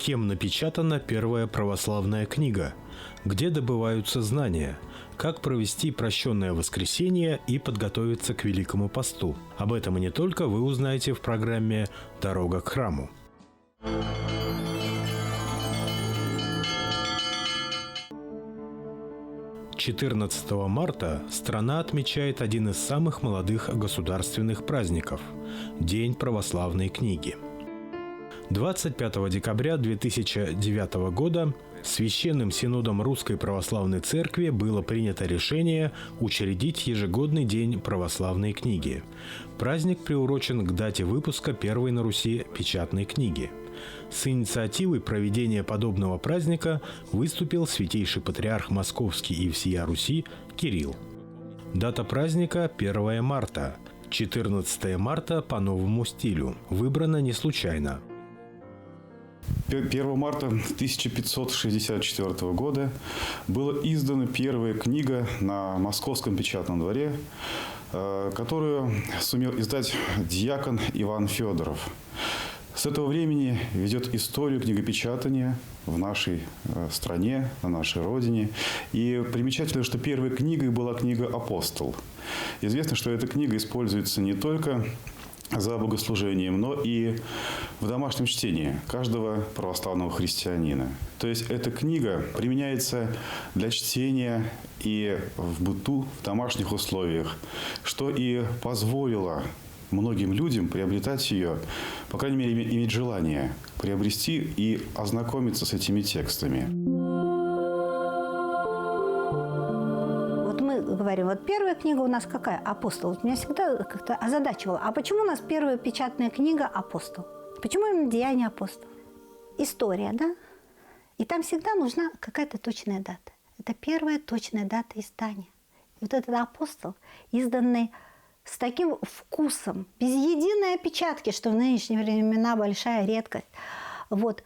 Кем напечатана первая православная книга? Где добываются знания? Как провести прощенное воскресенье и подготовиться к Великому посту? Об этом и не только вы узнаете в программе «Дорога к храму». «14 марта страна отмечает один из самых молодых государственных праздников – День православной книги. 25 декабря 2009 года Священным Синодом Русской Православной Церкви было принято решение учредить ежегодный День православной книги. Праздник приурочен к дате выпуска первой на Руси печатной книги. С инициативой проведения подобного праздника выступил святейший патриарх Московский и всея Руси Кирилл. Дата праздника – 1 марта. 14 марта по новому стилю. Выбрана не случайно. 1 марта 1564 года была издана первая книга на Московском печатном дворе, которую сумел издать диакон Иван Федоров. С этого времени ведет историю книгопечатания в нашей стране, на нашей родине. И примечательно, что первой книгой была книга «Апостол». Известно, что эта книга используется не только за богослужением, но и в домашнем чтении каждого православного христианина. То есть эта книга применяется для чтения и в быту, в домашних условиях, что и позволило многим людям приобретать ее, по крайней мере, иметь желание приобрести и ознакомиться с этими текстами. Вот мы говорим, вот первая книга у нас какая? «Апостол». Вот меня всегда как-то озадачивало. А почему у нас первая печатная книга «Апостол»? Почему именно «Деяния апостолов»? История, да? И там всегда нужна какая-то точная дата. Это первая точная дата издания. И вот этот «Апостол», изданный с таким вкусом, без единой опечатки, что в нынешние времена большая редкость. Вот.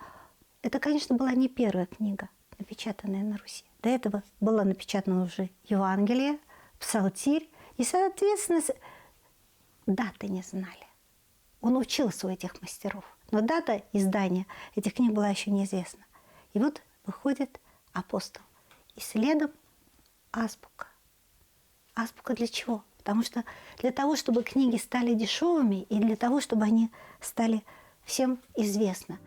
Это, конечно, была не первая книга, напечатанная на Руси. До этого было напечатано уже Евангелие, Псалтирь. И, соответственно, даты не знали. Он учился у этих мастеров. Но дата издания этих книг была еще неизвестна. И вот выходит «Апостол». И следом азбука. Азбука для чего? Потому что для того, чтобы книги стали дешевыми, и для того, чтобы они стали всем известны.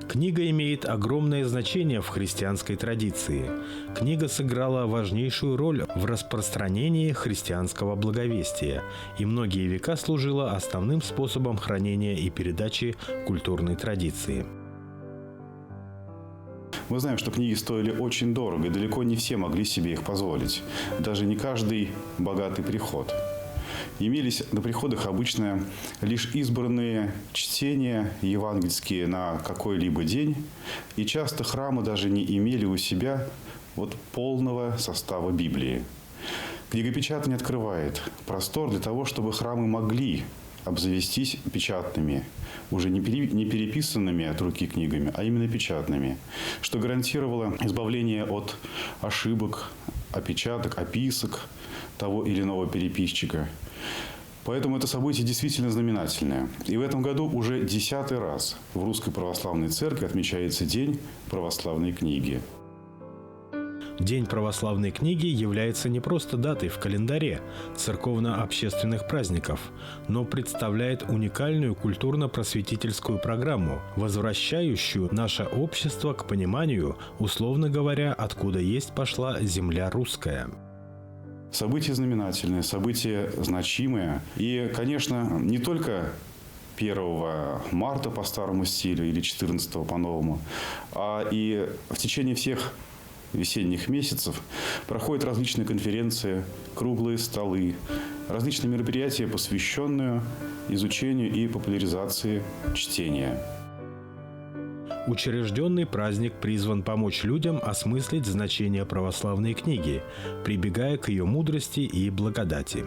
Книга имеет огромное значение в христианской традиции. Книга сыграла важнейшую роль в распространении христианского благовестия и многие века служила основным способом хранения и передачи культурной традиции. Мы знаем, что книги стоили очень дорого, и далеко не все могли себе их позволить. Даже не каждый богатый приход. Имелись на приходах обычно лишь избранные чтения евангельские на какой-либо день, и часто храмы даже не имели у себя полного состава Библии. Книгопечатание открывает простор для того, чтобы храмы могли обзавестись печатными, уже не переписанными от руки книгами, а именно печатными, что гарантировало избавление от ошибок, опечаток, описок того или иного переписчика. Поэтому это событие действительно знаменательное. И в этом году уже 10-й раз в Русской Православной Церкви отмечается День православной книги. День православной книги является не просто датой в календаре церковно-общественных праздников, но представляет уникальную культурно-просветительскую программу, возвращающую наше общество к пониманию, условно говоря, откуда есть пошла земля русская. Событие знаменательное, событие значимое. И, конечно, не только 1 марта по старому стилю или 14 по новому, а и в течение всех весенних месяцев проходят различные конференции, круглые столы, различные мероприятия, посвященные изучению и популяризации чтения. Учрежденный праздник призван помочь людям осмыслить значение православной книги, прибегая к ее мудрости и благодати.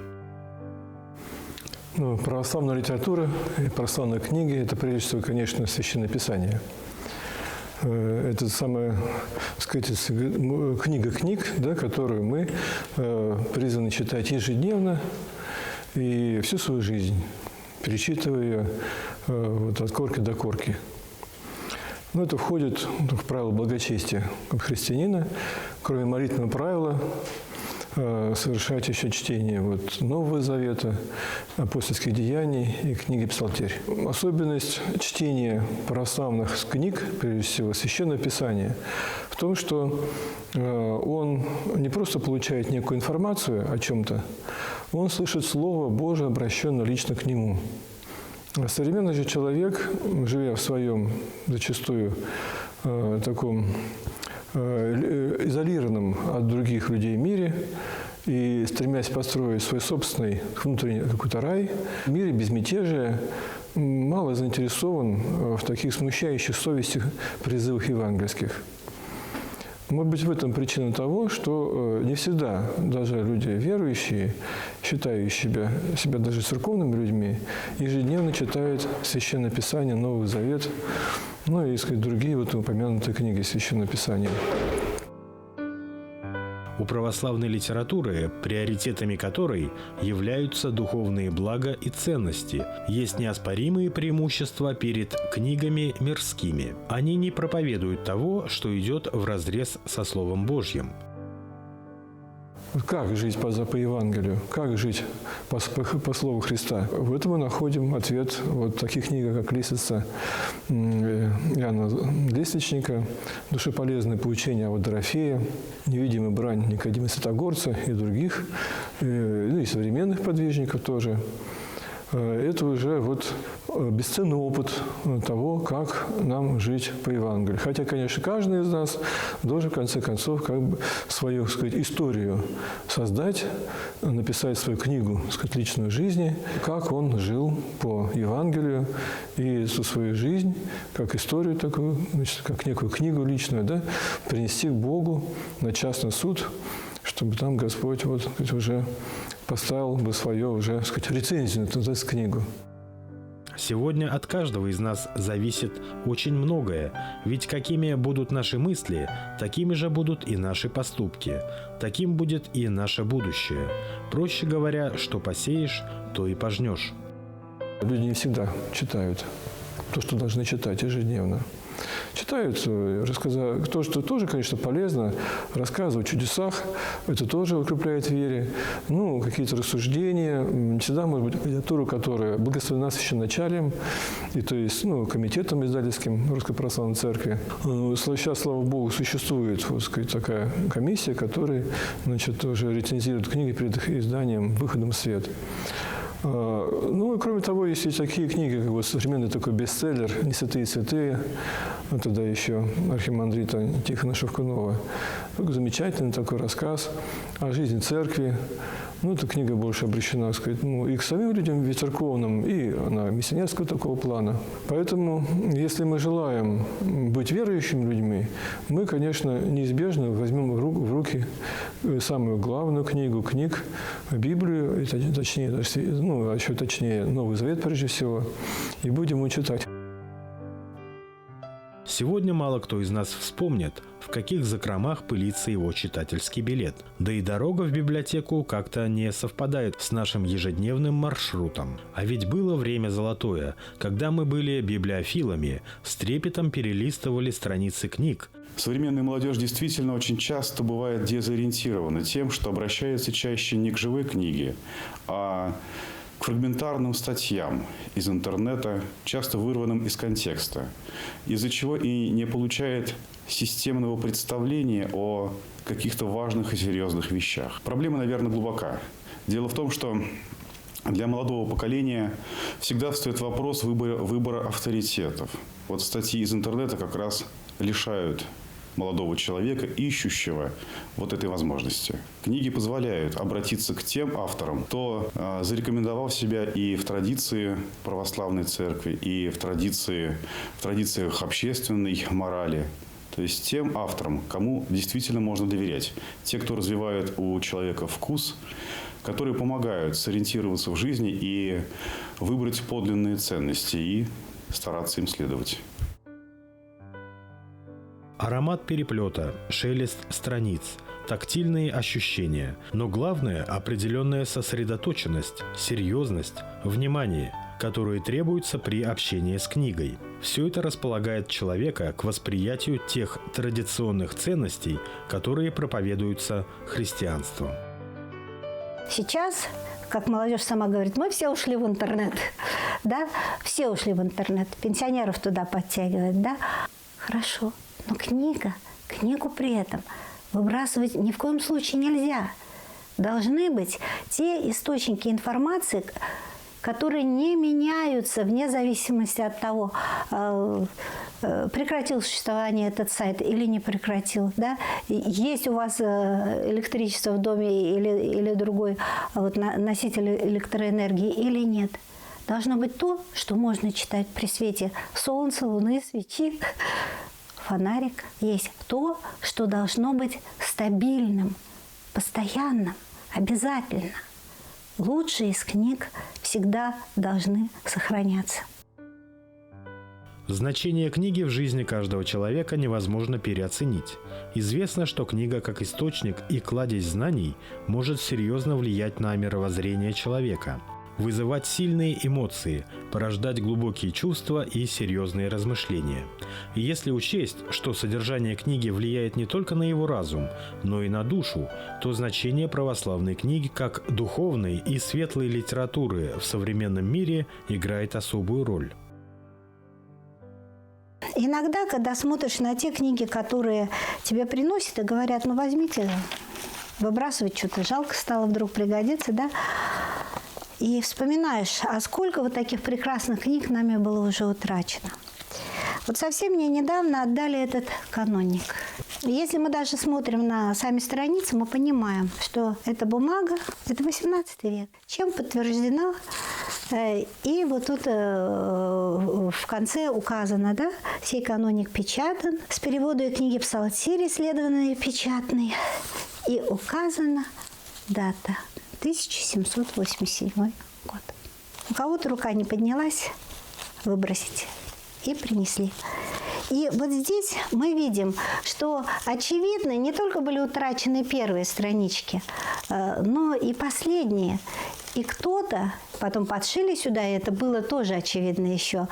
Православная литература, православные книги – это, прежде всего, конечно, Священное Писание. Это самая, сказать, книга книг, да, которую мы призваны читать ежедневно и всю свою жизнь, перечитывая ее от корки до корки. Но это входит в правило благочестия как христианина, кроме молитвенного правила, совершать еще чтение Нового Завета, апостольских деяний и книги Псалтирь. Особенность чтения православных книг, прежде всего, Священного Писания, в том, что он не просто получает некую информацию о чем-то, он слышит Слово Божие, обращенное лично к нему. Современный же человек, живя в своем зачастую таком изолированном от других людей мире и стремясь построить свой собственный внутренний какой-то рай, в мире безмятежия, мало заинтересован в таких смущающих совести призывах евангельских. Может быть, в этом причина того, что не всегда даже люди верующие, считающие себя даже церковными людьми, ежедневно читают Священное Писание, Новый Завет, и, другие упомянутые книги Священного Писания. У православной литературы, приоритетами которой являются духовные блага и ценности, есть неоспоримые преимущества перед книгами мирскими. Они не проповедуют того, что идет вразрез со Словом Божьим. Как жить по Евангелию? Как жить по Слову Христа? В этом мы находим ответ в таких книгах, как «Лестница» Иоанна Лестничника, «Душеполезное поучение о Дорофее», «Невидимая брань Никодима Святогорца» и других, и современных подвижников тоже. Это уже бесценный опыт того, как нам жить по Евангелию. Хотя, конечно, каждый из нас должен, в конце концов, свою, историю создать, написать свою книгу, личную жизнь, как он жил по Евангелию, и свою жизнь, как историю такую, как некую книгу личную, принести к Богу на частный суд, чтобы там Господь уже поставил бы свою рецензию на эту книгу. Сегодня от каждого из нас зависит очень многое, ведь какими будут наши мысли, такими же будут и наши поступки, таким будет и наше будущее. Проще говоря, что посеешь, то и пожнешь. Люди не всегда читают то, что должны читать ежедневно. Читают, то, что тоже, конечно, полезно, рассказывают о чудесах, это тоже укрепляет в вере. Какие-то рассуждения, не всегда, может быть, литература, которая благословена священначалием, и то есть, комитетом издательским Русской Православной Церкви. Сейчас, слава Богу, существует такая комиссия, которая, уже рецензирует книги перед их изданием, выходом в свет. И кроме того, есть и такие книги, как современный такой бестселлер «Не святые», тогда еще архимандрита Тихона Шевкунова. Замечательный такой рассказ о жизни церкви. Эта книга больше обращена, и к самим людям церковным, и она миссионерского такого плана. Поэтому, если мы желаем быть верующими людьми, мы, конечно, неизбежно возьмем в руки самую главную книгу книг, Библию, еще точнее, Новый Завет прежде всего, и будем его читать. Сегодня мало кто из нас вспомнит, в каких закромах пылится его читательский билет. Да и дорога в библиотеку как-то не совпадает с нашим ежедневным маршрутом. А ведь было время золотое, когда мы были библиофилами, с трепетом перелистывали страницы книг. Современная молодежь действительно очень часто бывает дезориентирована тем, что обращается чаще не к живой книге, а к фрагментарным статьям из интернета, часто вырванным из контекста, из-за чего и не получает системного представления о каких-то важных и серьезных вещах. Проблема, наверное, глубока. Дело в том, что для молодого поколения всегда встает вопрос выбора авторитетов. Статьи из интернета как раз лишают молодого человека, ищущего этой возможности. Книги позволяют обратиться к тем авторам, кто зарекомендовал себя и в традиции православной церкви, и в традициях общественной морали. То есть тем авторам, кому действительно можно доверять. Те, кто развивает у человека вкус, которые помогают сориентироваться в жизни и выбрать подлинные ценности и стараться им следовать. Аромат переплета, шелест страниц, тактильные ощущения. Но главное – определенная сосредоточенность, серьезность, внимание. которые требуются при общении с книгой. Все это располагает человека к восприятию тех традиционных ценностей, которые проповедуются христианством. Сейчас, как молодежь сама говорит, мы все ушли в интернет. Да? Все ушли в интернет. Пенсионеров туда подтягивают. Да? Хорошо. Но книгу при этом выбрасывать ни в коем случае нельзя. Должны быть те источники информации, которые не меняются вне зависимости от того, прекратил существование этот сайт или не прекратил. Да? Есть у вас электричество в доме или другой носитель электроэнергии или нет. Должно быть то, что можно читать при свете солнца, луны, свечи, фонарик. Есть то, что должно быть стабильным, постоянным, обязательно. Лучшие из книг всегда должны сохраняться. Значение книги в жизни каждого человека невозможно переоценить. Известно, что книга как источник и кладезь знаний может серьезно влиять на мировоззрение человека, вызывать сильные эмоции, порождать глубокие чувства и серьезные размышления. И если учесть, что содержание книги влияет не только на его разум, но и на душу, то значение православной книги как духовной и светлой литературы в современном мире играет особую роль. Иногда, когда смотришь на те книги, которые тебе приносят и говорят, ну возьмите, выбрасывать что-то жалко стало, вдруг пригодится, да? И вспоминаешь, а сколько вот таких прекрасных книг нами было уже утрачено. Вот совсем мне недавно отдали этот каноник. И если мы даже смотрим на сами страницы, мы понимаем, что эта бумага, это 18 век. Чем подтверждено? И вот тут в конце указано, да, сей каноник печатан, с перевода книги Псалтирь, исследованный печатный, и указана дата 1787 год. У кого-то рука не поднялась выбросить, и принесли. И вот здесь мы видим, что, очевидно, не только были утрачены первые странички, но и последние. И кто-то потом подшили сюда, и это было тоже очевидно еще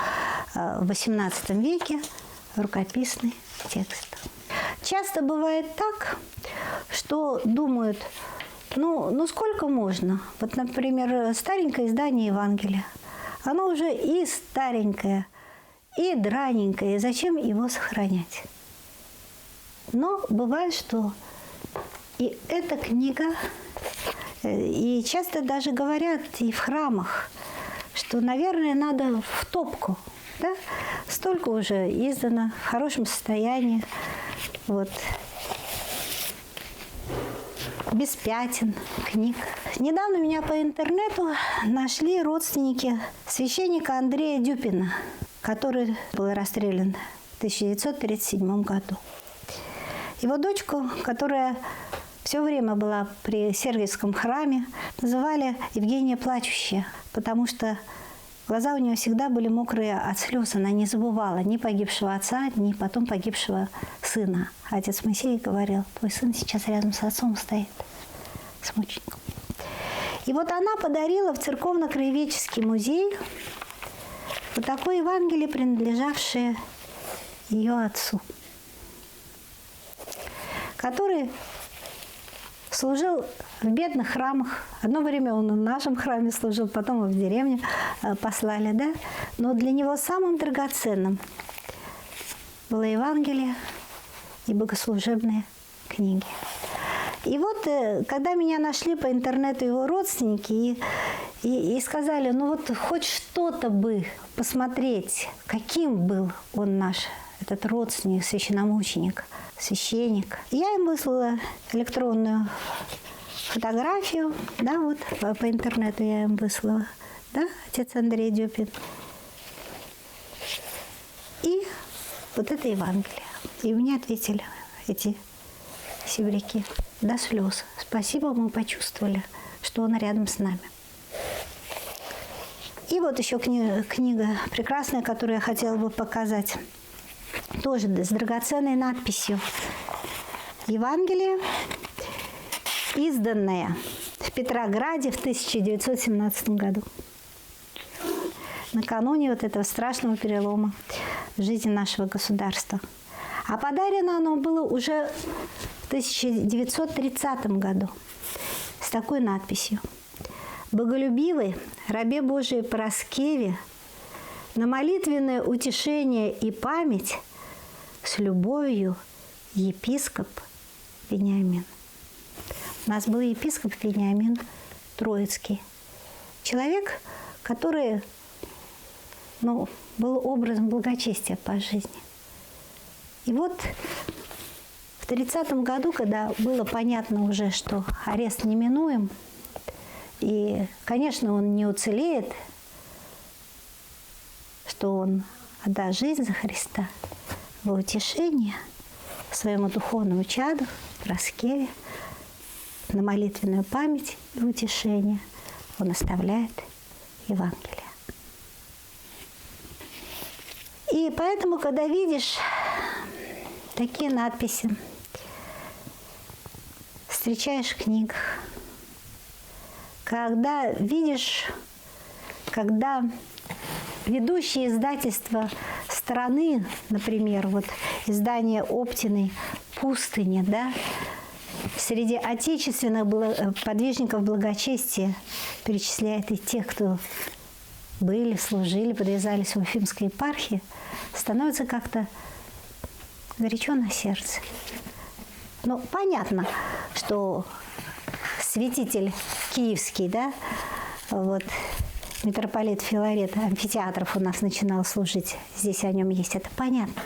в XVIII веке, рукописный текст. Часто бывает так, что думают, ну сколько можно? Вот, например, старенькое издание Евангелия. Оно уже и старенькое, и драненькое, и зачем его сохранять? Но бывает, что и эта книга, и часто даже говорят и в храмах, что, наверное, надо в топку. Да? Столько уже издано, в хорошем состоянии, вот, без пятен книг. Недавно меня по интернету нашли родственники священника Андрея Дюпина, который был расстрелян в 1937 году. Его дочку, которая все время была при Сергиевском храме, называли Евгения Плачущая, потому что глаза у нее всегда были мокрые от слез. Она не забывала ни погибшего отца, ни потом погибшего сына. Отец Моисей говорил, твой сын сейчас рядом с отцом стоит, с мучеником. И вот она подарила в церковно-краеведческий музей вот такое Евангелие, принадлежавшее ее отцу, который служил в бедных храмах. Одно время он в нашем храме служил, потом его в деревню послали, да? Но для него самым драгоценным было Евангелие и богослужебные книги. И вот, когда меня нашли по интернету его родственники и сказали, ну вот хоть что-то бы посмотреть, каким был он наш, этот родственник, священномученик, священник. Я им выслала электронную фотографию, да, вот по интернету я им выслала, да, отец Андрей Дюпин. И вот это Евангелие. И мне ответили эти сибиряки до слез. Спасибо, мы почувствовали, что он рядом с нами. И вот еще книга прекрасная, которую я хотела бы показать. Тоже с драгоценной надписью. Евангелие, изданное в Петрограде в 1917 году. накануне вот этого страшного перелома в жизни нашего государства. А подарено оно было уже в 1930 году с такой надписью: «Боголюбивой рабе Божией Параскеве на молитвенное утешение и память с любовью епископ Вениамин». У нас был епископ Вениамин Троицкий. Человек, который был образом благочестия по жизни. И вот в 30-м году, когда было понятно уже, что арест неминуем, и, конечно, он не уцелеет, что он отдаст жизнь за Христа, во утешение своему духовному чаду, Параскеве, на молитвенную память и утешение он оставляет Евангелие. И поэтому, когда видишь такие надписи, встречаешь в книгах, когда видишь, когда ведущие издательства страны, например, вот издание Оптиной «Пустыни», да, среди отечественных подвижников благочестия перечисляет и тех, кто были, служили, подвязались в Уфимской епархии, становится как-то горячо на сердце. Ну, понятно, что святитель киевский, да, вот, митрополит Филарет амфитеатров у нас начинал служить, здесь о нем есть, это понятно.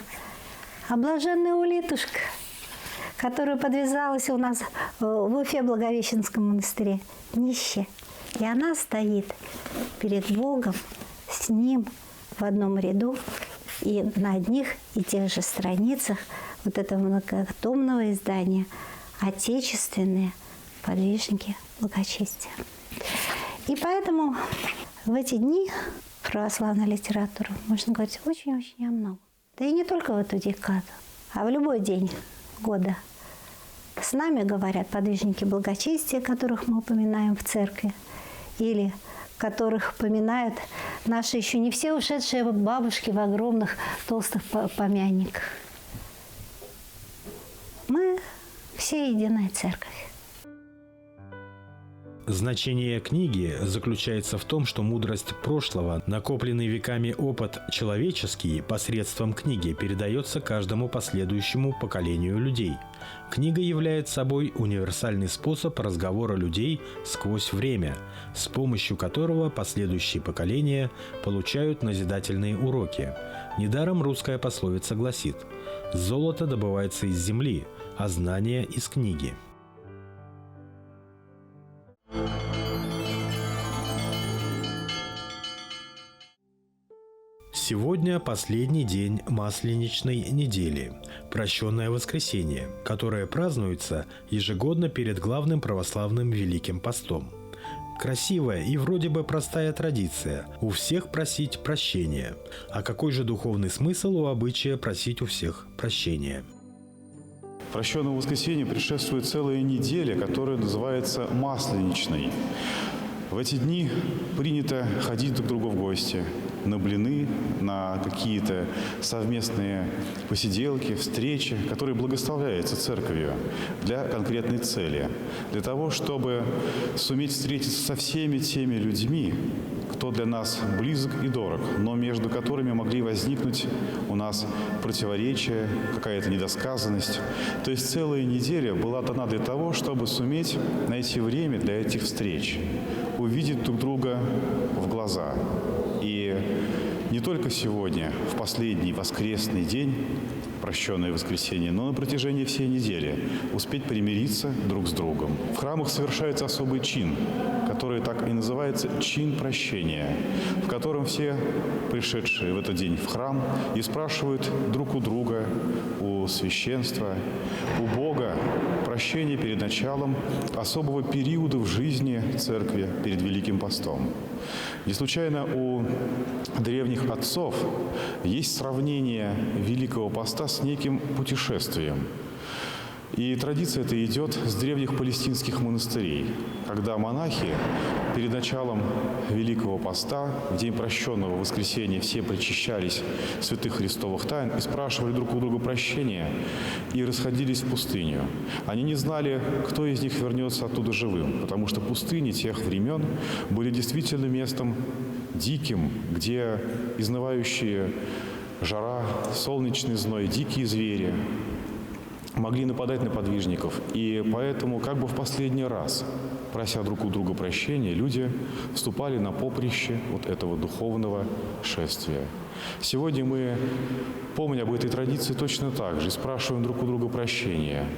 А блаженная Улитушка, которая подвязалась у нас в Уфе Благовещенском монастыре, нищая. И она стоит перед Богом, с Ним в одном ряду, и на одних и тех же страницах вот этого многотомного издания отечественные подвижники благочестия. И поэтому в эти дни православной литературы можно говорить очень-очень о многом. Да и не только в эту декаду, а в любой день года. С нами говорят подвижники благочестия, которых мы упоминаем в церкви, или которых поминают наши еще не все ушедшие бабушки в огромных толстых помяниках. Мы все единая церковь. Значение книги заключается в том, что мудрость прошлого, накопленный веками опыт человеческий посредством книги передается каждому последующему поколению людей. Книга является собой универсальный способ разговора людей сквозь время, с помощью которого последующие поколения получают назидательные уроки. Недаром русская пословица гласит: «Золото добывается из земли, а знание из книги». Сегодня последний день Масленичной недели, Прощенное воскресенье, которое празднуется ежегодно перед главным православным Великим постом. Красивая и вроде бы простая традиция – у всех просить прощения. А какой же духовный смысл у обычая просить у всех прощения? Прощенному воскресенью предшествует целая неделя, которая называется Масленичной. В эти дни принято ходить друг к другу в гости, на блины, на какие-то совместные посиделки, встречи, которые благословляются церковью для конкретной цели. Для того, чтобы суметь встретиться со всеми теми людьми, кто для нас близок и дорог, но между которыми могли возникнуть у нас противоречия, какая-то недосказанность. То есть целая неделя была дана для того, чтобы суметь найти время для этих встреч, увидеть друг друга в глаза. И не только сегодня, в последний воскресный день, прощенное воскресенье, но на протяжении всей недели успеть примириться друг с другом. В храмах совершается особый чин, который так и называется чин прощения, в котором все пришедшие в этот день в храм и спрашивают друг у друга, у священства, у Бога прощения перед началом особого периода в жизни церкви перед Великим постом. Не случайно у древних отцов есть сравнение Великого поста с неким путешествием. И традиция эта идет с древних палестинских монастырей, когда монахи перед началом Великого Поста, в день прощенного воскресения, все причащались святых христовых тайн и спрашивали друг у друга прощения и расходились в пустыню. Они не знали, кто из них вернется оттуда живым, потому что пустыни тех времен были действительно местом диким, где изнывающие жара, солнечный зной, дикие звери могли нападать на подвижников. И поэтому, как бы в последний раз, прося друг у друга прощения, люди вступали на поприще вот этого духовного шествия. Сегодня мы, помня об этой традиции, точно так же спрашиваем друг у друга прощения.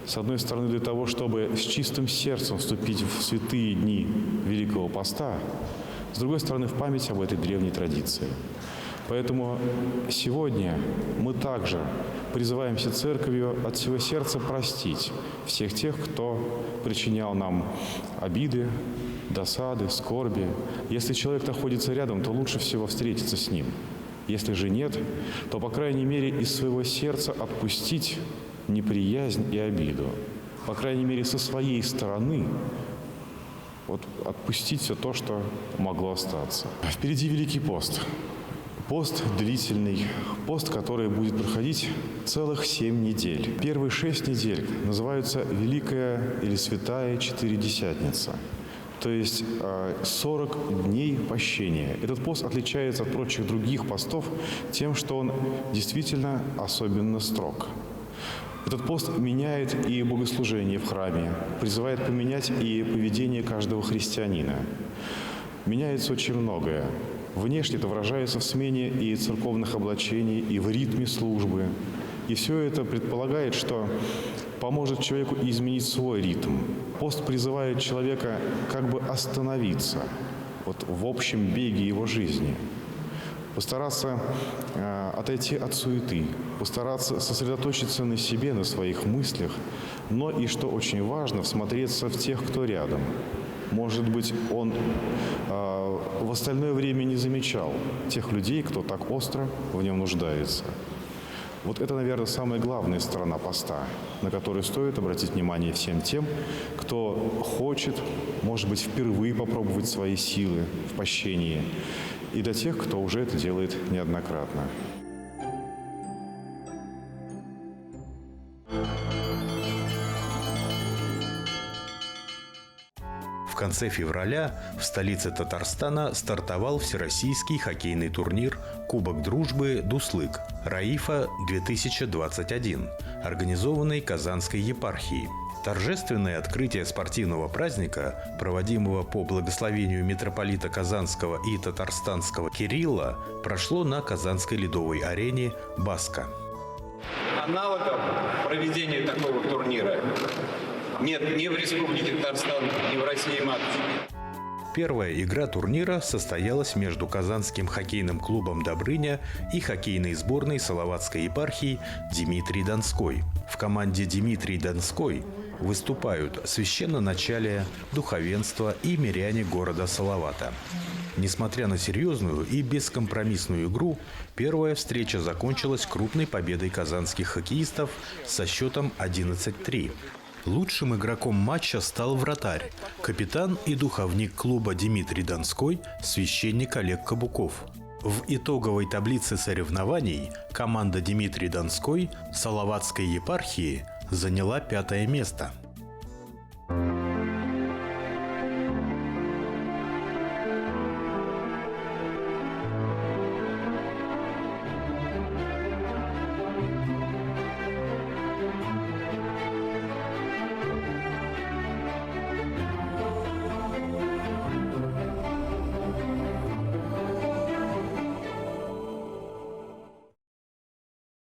С одной стороны, для того, чтобы с чистым сердцем вступить в святые дни Великого Поста, с другой стороны, в память об этой древней традиции. Поэтому сегодня мы также призываемся Церковью от всего сердца простить всех тех, кто причинял нам обиды, досады, скорби. Если человек находится рядом, то лучше всего встретиться с ним. Если же нет, то, по крайней мере, из своего сердца отпустить неприязнь и обиду. По крайней мере, со своей стороны отпустить все то, что могло остаться. Впереди Великий пост. Пост длительный, пост, который будет проходить целых 7 недель. Первые 6 недель называются Великая или Святая Четыредесятница, то есть 40 дней пощения. Этот пост отличается от прочих других постов тем, что он действительно особенно строг. Этот пост меняет и богослужение в храме, призывает поменять и поведение каждого христианина. Меняется очень многое. Внешне это выражается в смене и церковных облачений, и в ритме службы. И все это предполагает, что поможет человеку изменить свой ритм. Пост призывает человека как бы остановиться в общем беге его жизни. Постараться отойти от суеты, постараться сосредоточиться на себе, на своих мыслях, но и, что очень важно, всмотреться в тех, кто рядом. Может быть, он в остальное время не замечал тех людей, кто так остро в нем нуждается. Вот это, наверное, самая главная сторона поста, на которую стоит обратить внимание всем тем, кто хочет, может быть, впервые попробовать свои силы в пощении, и для тех, кто уже это делает неоднократно. В конце февраля в столице Татарстана стартовал всероссийский хоккейный турнир «Кубок дружбы Дуслык» Раифа-2021, организованный Казанской епархией. Торжественное открытие спортивного праздника, проводимого по благословению митрополита Казанского и Татарстанского Кирилла, прошло на Казанской ледовой арене «Баска». Аналогов проведения такого турнира нет ни в Республике Татарстан, ни в России-матушке. Первая игра турнира состоялась между Казанским хоккейным клубом «Добрыня» и хоккейной сборной Салаватской епархии Дмитрий Донской. В команде Дмитрий Донской выступают священноначалие, духовенство и миряне города Салавата. Несмотря на серьезную и бескомпромиссную игру, первая встреча закончилась крупной победой казанских хоккеистов со счетом 11-3. Лучшим игроком матча стал вратарь, капитан и духовник клуба Дмитрий Донской, священник Олег Кабуков. В итоговой таблице соревнований команда Дмитрий Донской Салаватской епархии заняла 5-е место.